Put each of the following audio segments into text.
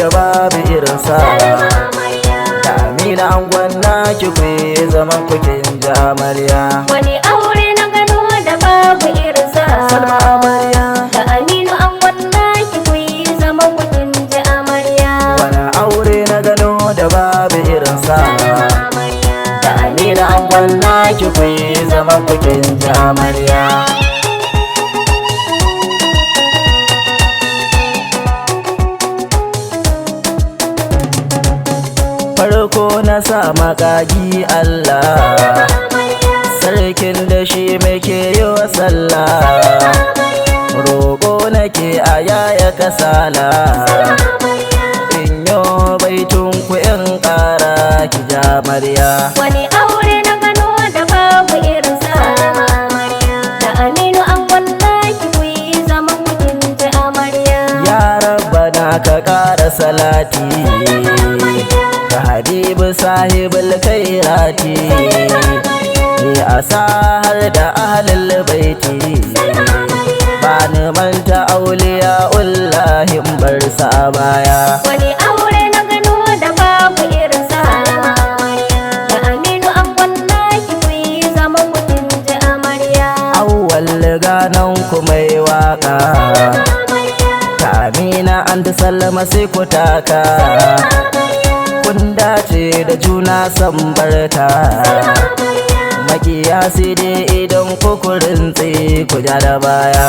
da babu irinsa. Da Amina angon naki ku yi zaman kukin ji amarya. Wani aure na gano da babu irinsa. Salma amarya. Da Aminu angon naki ku yi zaman kukin ji amarya. Wani aure na gano da babu irinsa. Da Amina angon naki ku yi zaman kukin ji amarya. Farko na sa makagi Allah, sarkin da shi muke yi wa sallah. Roƙo nake a yaya kasala, in yo baitun ku in ƙara ki ja amarya. Wani aure na gano da babu irinsa. Da Aminu angon naki ku yi zaman kukin ji amarya. Ya Rabbana ka ƙara salati ga Habibu sahibul khairati, a har da ahlul baiti. Bani manta auliya ullahi bar sa baya. Wani aure na gano da babu irinsa. Da Aminu angon naki ku yi zaman kukin ji amarya. Awwal ganan ku mai waka, ta Amina an ta sallama sai ku taka. Kun dace da juna san barka, makiya sai dai idan kukurin tsaye ku ja da baya.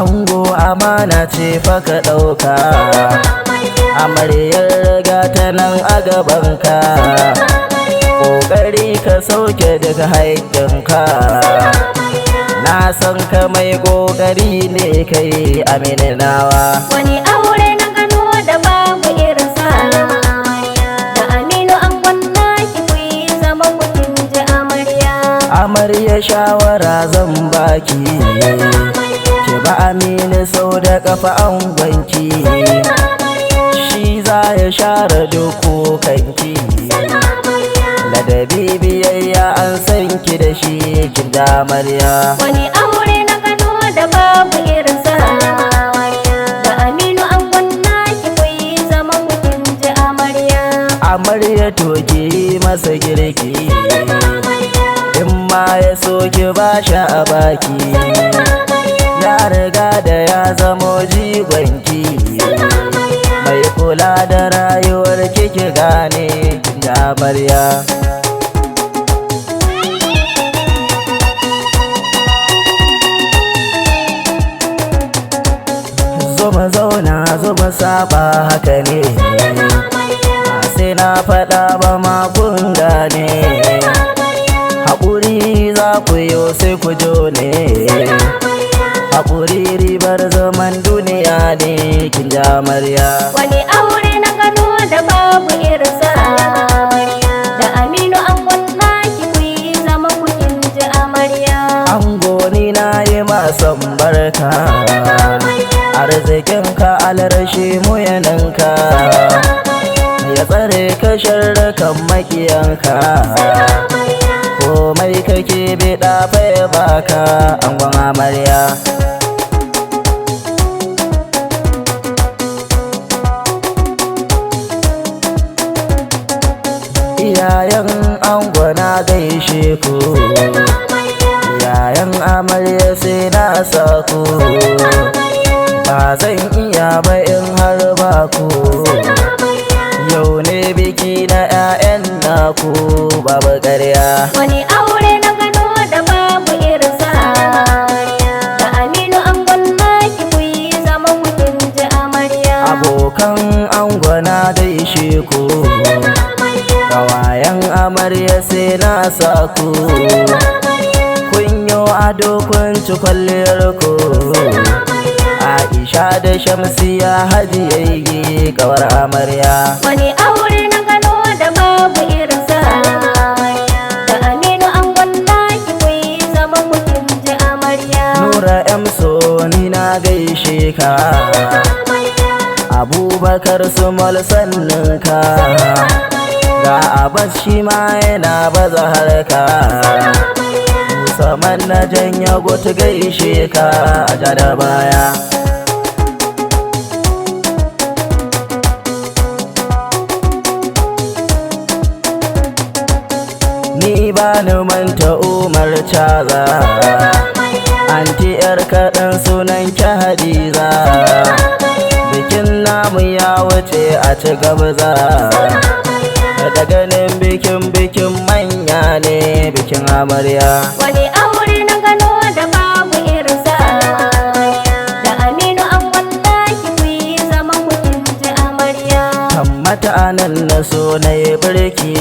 Ango amana ce fa ka ɗauka, amaryar riga ta nan a gabanka. Ƙoƙari ka sauke daga haƙƙinka, na san ka mai ƙoƙari ne kai amininawa. Wani aure na gano da babu irinsa. Da Aminu angon naki ku yi zaman kukin ji amarya. Amarya shawara zan baki, ki ba Aminu sau da kafa angonki, shi za ya share duk kukanki. Ladabi biyayya an san ki da shi kin da amarya. Wani aure na gano da babu irinsa. Da Aminu angon naki ku yi zaman kukin ji amarya. Amarya to ki yi masa girki, in ma ya so ki ba shi a baki. Ya riga da ya zamo jigonki, mai kula da rayuwar kiki gane kin da amarya. Zo mu zauna zo mu saba haka ne, ba sai na faɗa ba ma kun gane. Haƙuri za ku yi sai ku jo ne, haƙuri ribar zaman duniya ne kin ja amarya. Wani aure na gano da babu irinsa. Da Aminu angon naki ku yi zaman kukin ji amarya. Ango ni na yi masan barka, arzikinka alarshi mu yananka, ya tsare ka sharrakan makiyanka. Komai kake biɗa fa ya baka angon amarya. Iyayen ango na gaishe ku, iyayen amarya sai na sa ku. Ba zan iya ba in har ba ku, yau ne biki na 'ya'yan naku babu ƙarya. Wani aure na gano da babu irinsa. Da Aminu angon naki ku yi zaman kukin ji amarya. Abokan ango na gaishe ku, ƙawayen amarya sai na sa ku. Kun yi ado kun ci kwalliyar ku, Aisha da Shamsiya hajiyayye kawar amarya. Wani aure na gano da babu irinsa. Da Aminu angon naki ku yi zaman kukin ji amarya. Nura Emso ni na gaishe ka, Abubakar Sumal sanninka, ga Abbas shi ma yana baza harka. saman na janya gotu gaishe ka a ja da baya. Ni ba ni manta Umar Caza, anti yar kaɗan sunan ki Hadiza. Bikin namu ya wuce a ci gabza, da ganin bikin manya ne bikin amarya. Wani aure na gano da babu irinsa, da Aminu an wallaki ku yi zaman mutum ji amarya. Kan mata anan na so na yi birki,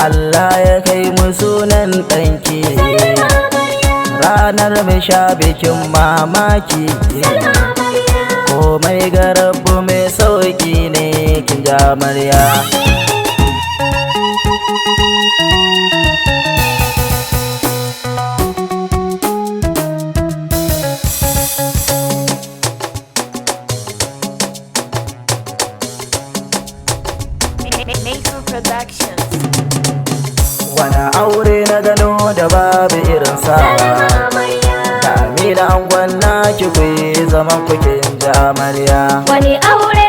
Allah ya kai mu sunan ɗanki. Ranar mai sha bikin mamaki, komai garabu mai sauƙi ne kin ji amarya. Wani aure na gano da babu irinsa, da Amina angon naki ku yi zaman kukin ji amarya. Wani aure